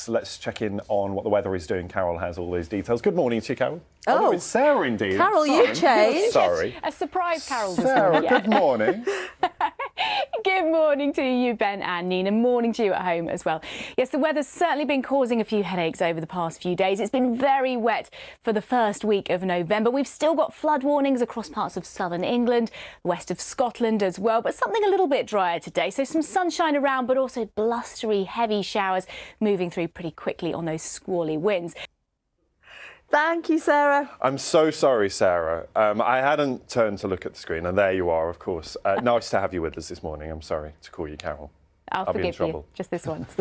us. Let's check in on what the weather is doing. Carol has all those details. Good morning to you, Carol. Oh, it's Sarah indeed. Carol, you changed. Sorry. A surprise Carol this Sarah, morning. good morning. Good morning to you, Ben and Nina. Morning to you at home as well. Yes, the weather's certainly been causing a few headaches over the past few days. It's been very wet for the first week of November. We've still got flood warnings across parts of southern England, west of Scotland as well, but something a little bit drier today. So some sunshine around, but also blustery, heavy showers moving through pretty quickly on those squally winds. Thank you, Sarah. I'm so sorry, Sarah. I hadn't turned to look at the screen, and there you are, of course. Nice to have you with us this morning. I'm sorry to call you Carol. I'll be in forgive trouble. you, just this once.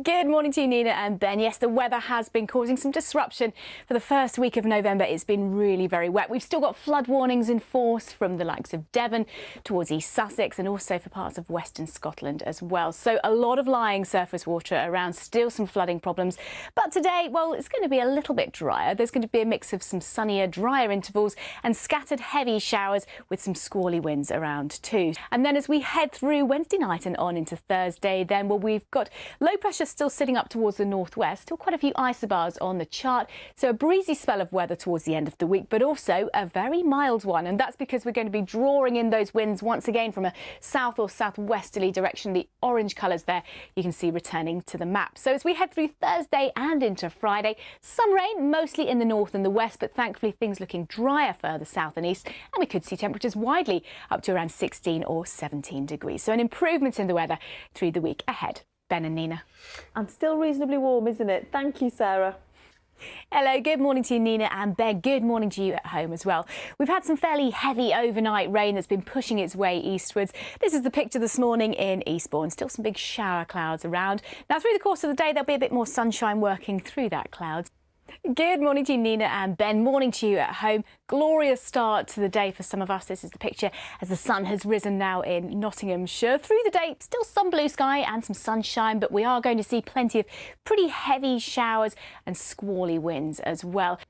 Good morning to you, Nina and Ben. Yes, the weather has been causing some disruption for the first week of November. It's been really very wet. We've still got flood warnings in force from the likes of Devon towards East Sussex and also for parts of Western Scotland as well. So a lot of lying surface water around, still some flooding problems. But today, well, it's going to be a little bit drier. There's going to be a mix of some sunnier, drier intervals and scattered heavy showers with some squally winds around too. And then as we head through Wednesday night and on into Thursday, then, well, we've got low pressure still sitting up towards the northwest, still quite a few isobars on the chart, so a breezy spell of weather towards the end of the week, but also a very mild one, and that's because we're going to be drawing in those winds once again from a south or southwesterly direction. The orange colours there you can see returning to the map. So as we head through Thursday and into Friday, some rain mostly in the north and the west, but thankfully things looking drier further south and east, and we could see temperatures widely up to around 16 or 17 degrees. So an improvement in the weather through the week ahead. Ben and Nina. And still reasonably warm, isn't it? Thank you, Sarah. Hello, good morning to you, Nina, and Ben. Good morning to you at home as well. We've had some fairly heavy overnight rain that's been pushing its way eastwards. This is the picture this morning in Eastbourne. Still some big shower clouds around. Now, through the course of the day, there'll be a bit more sunshine working through that clouds. Good morning to you, Nina and Ben. Morning to you at home. Glorious start to the day for some of us. This is the picture as the sun has risen now in Nottinghamshire. Through the day, still some blue sky and some sunshine, but we are going to see plenty of pretty heavy showers and squally winds as well.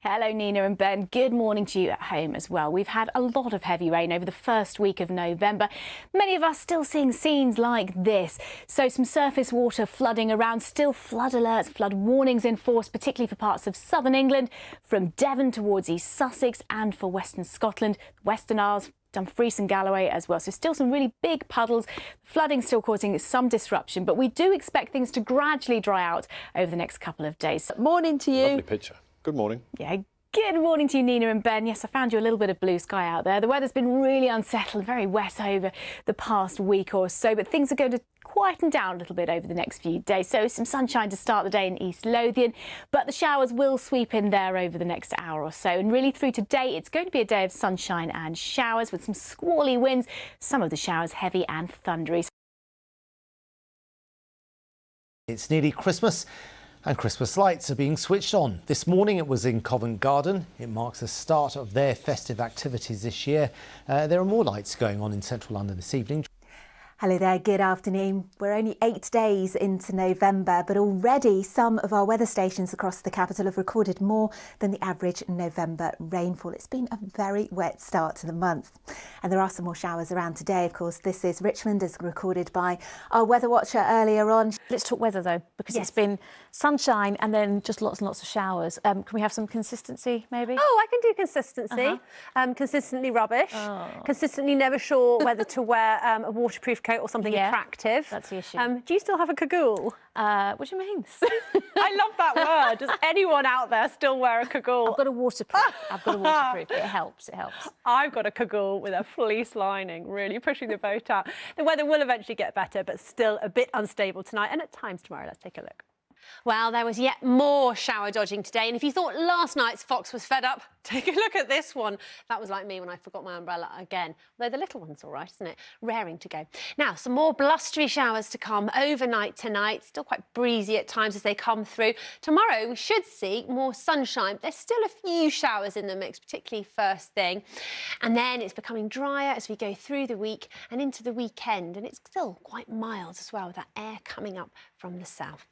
Hello, Nina and Ben. Good morning to you at home as well. We've had a lot of heavy rain over the first week of November. Many of us still seeing scenes like this. So some surface water flooding around, still flood alerts, flood warnings in force, particularly for parts of southern England, from Devon towards East Sussex and for Western Scotland, Western Isles, Dumfries and Galloway as well. So still some really big puddles. Flooding still causing some disruption, but we do expect things to gradually dry out over the next couple of days. Morning to you. Lovely picture. Good morning. Yeah, good morning to you, Nina and Ben. Yes, I found you a little bit of blue sky out there. The weather's been really unsettled, very wet over the past week or so, but things are going to quieten down a little bit over the next few days. So some sunshine to start the day in East Lothian, but the showers will sweep in there over the next hour or so. And really through today, it's going to be a day of sunshine and showers with some squally winds, some of the showers heavy and thundery. It's nearly Christmas and Christmas lights are being switched on. This morning it was in Covent Garden. It marks the start of their festive activities this year. There are more lights going on in central London this evening. Hello there, good afternoon. We're only 8 days into November, but already some of our weather stations across the capital have recorded more than the average November rainfall. It's been a very wet start to the month. And there are some more showers around today. Of course, this is Richmond, as recorded by our weather watcher earlier on. Let's talk weather though, because Yes. It's been sunshine and then just lots and lots of showers. Can we have some consistency, maybe? Oh, I can do consistency. Consistently rubbish. Consistently never sure whether to wear a waterproof coat or something attractive. That's the issue. Do you still have a cagoule? What do you mean? I love that word. Does anyone out there still wear a cagoule? I've got a waterproof. I've got a waterproof. It helps. It helps. I've got a cagoule with a fleece lining, really pushing the boat out. The weather will eventually get better, but still a bit unstable tonight and at times tomorrow. Let's take a look. Well, there was yet more shower dodging today, and if you thought last night's fox was fed up, take a look at this one. That was like me when I forgot my umbrella again. Although the little one's all right, isn't it? Raring to go. Now, some more blustery showers to come overnight tonight. Still quite breezy at times as they come through. Tomorrow, we should see more sunshine. There's still a few showers in the mix, particularly first thing. And then it's becoming drier as we go through the week and into the weekend. And it's still quite mild as well, with that air coming up from the south.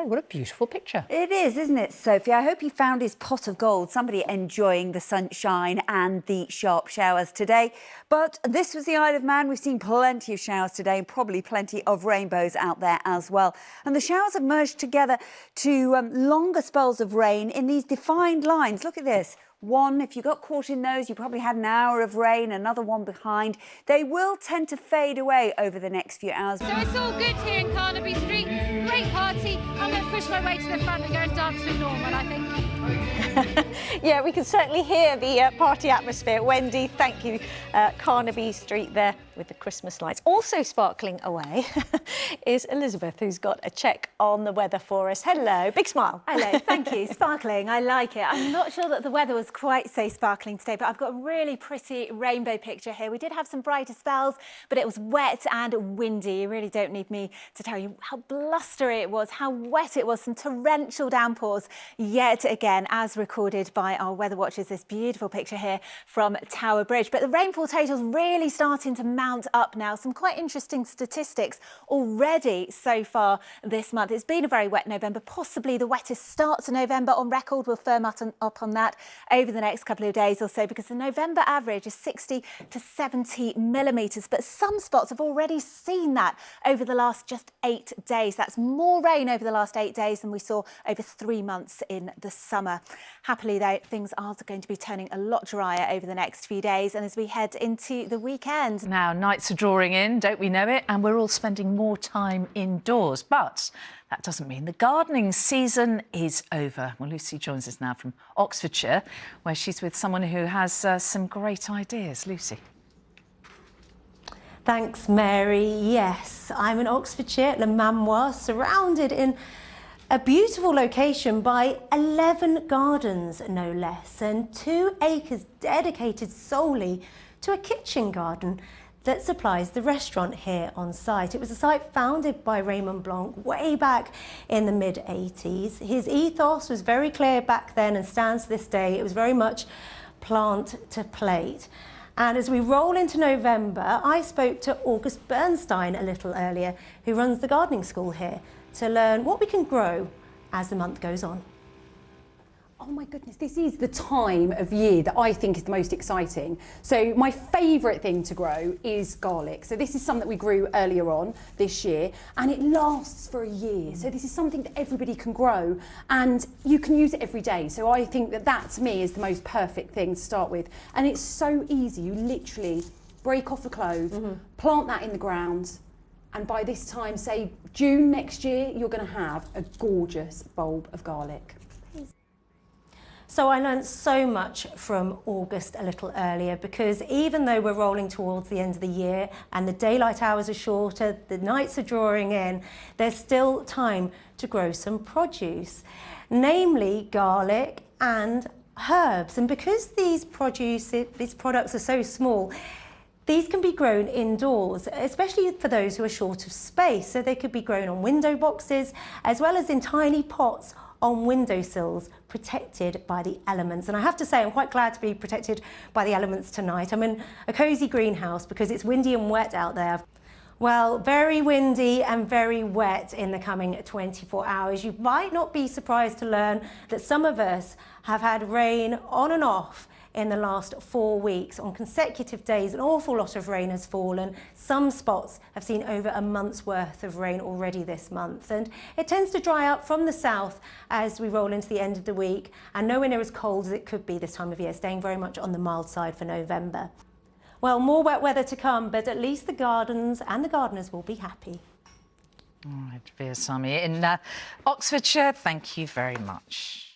Oh, what a beautiful picture. It is, isn't it, Sophie? I hope he found his pot of gold. Somebody enjoying the sunshine and the sharp showers today. But this was the Isle of Man. We've seen plenty of showers today and probably plenty of rainbows out there as well. And the showers have merged together to longer spells of rain in these defined lines. Look at this. One, if you got caught in those, you probably had an hour of rain, another one behind. They will tend to fade away over the next few hours. So it's all good here in Carnaby Street. Great party. I'm going to push my way to the front and go and dance with Norman, I think. Yeah, we can certainly hear the party atmosphere. Wendy, thank you. Carnaby Street there with the Christmas lights. Also sparkling away is Elizabeth, who's got a check on the weather for us. Hello, big smile. Hello, thank you. Sparkling, I like it. I'm not sure that the weather was quite so sparkling today, but I've got a really pretty rainbow picture here. We did have some brighter spells, but it was wet and windy. You really don't need me to tell you how blustery it was, how wet it was, some torrential downpours yet again, as recorded by our weather watchers. This beautiful picture here from Tower Bridge. But the rainfall totals really starting to mount up now. Some quite interesting statistics already so far this month. It's been a very wet November, possibly the wettest start to November on record. We'll firm up on that over the next couple of days or so, because the November average is 60 to 70 millimetres. But some spots have already seen that over the last just 8 days. That's more rain over the last 8 days than we saw over 3 months in the summer. Happily, though, things are going to be turning a lot drier over the next few days and as we head into the weekend. Now, nights are drawing in, don't we know it? And we're all spending more time indoors. But that doesn't mean the gardening season is over. Well, Lucy joins us now from Oxfordshire, where she's with someone who has some great ideas. Lucy. Thanks, Mary. Yes, I'm in Oxfordshire at Le Manoir, surrounded in a beautiful location by 11 gardens, no less, and 2 acres dedicated solely to a kitchen garden that supplies the restaurant here on site. It was a site founded by Raymond Blanc way back in the mid-80s. His ethos was very clear back then and stands to this day. It was very much plant to plate. And as we roll into November, I spoke to August Bernstein a little earlier, who runs the gardening school here, to learn what we can grow as the month goes on. Oh my goodness, this is the time of year that I think is the most exciting. So my favourite thing to grow is garlic. So this is something that we grew earlier on this year and it lasts for a year. So this is something that everybody can grow and you can use it every day. So I think that to me is the most perfect thing to start with. And it's so easy. You literally break off a clove, plant that in the ground, and by this time, say June next year, you're going to have a gorgeous bulb of garlic. So I learned so much from August a little earlier, because even though we're rolling towards the end of the year and the daylight hours are shorter, the nights are drawing in, there's still time to grow some produce, namely garlic and herbs. And because these products are so small, these can be grown indoors, especially for those who are short of space. So they could be grown on window boxes, as well as in tiny pots on windowsills, protected by the elements. And I have to say, I'm quite glad to be protected by the elements tonight. I'm in a cosy greenhouse because it's windy and wet out there. Well, very windy and very wet in the coming 24 hours. You might not be surprised to learn that some of us have had rain on and off in the last 4 weeks. On consecutive days, an awful lot of rain has fallen. Some spots have seen over a month's worth of rain already this month. And it tends to dry up from the south as we roll into the end of the week, and nowhere near as cold as it could be this time of year, staying very much on the mild side for November. Well, more wet weather to come, but at least the gardens and the gardeners will be happy. All right, Veer Sami in Oxfordshire, thank you very much.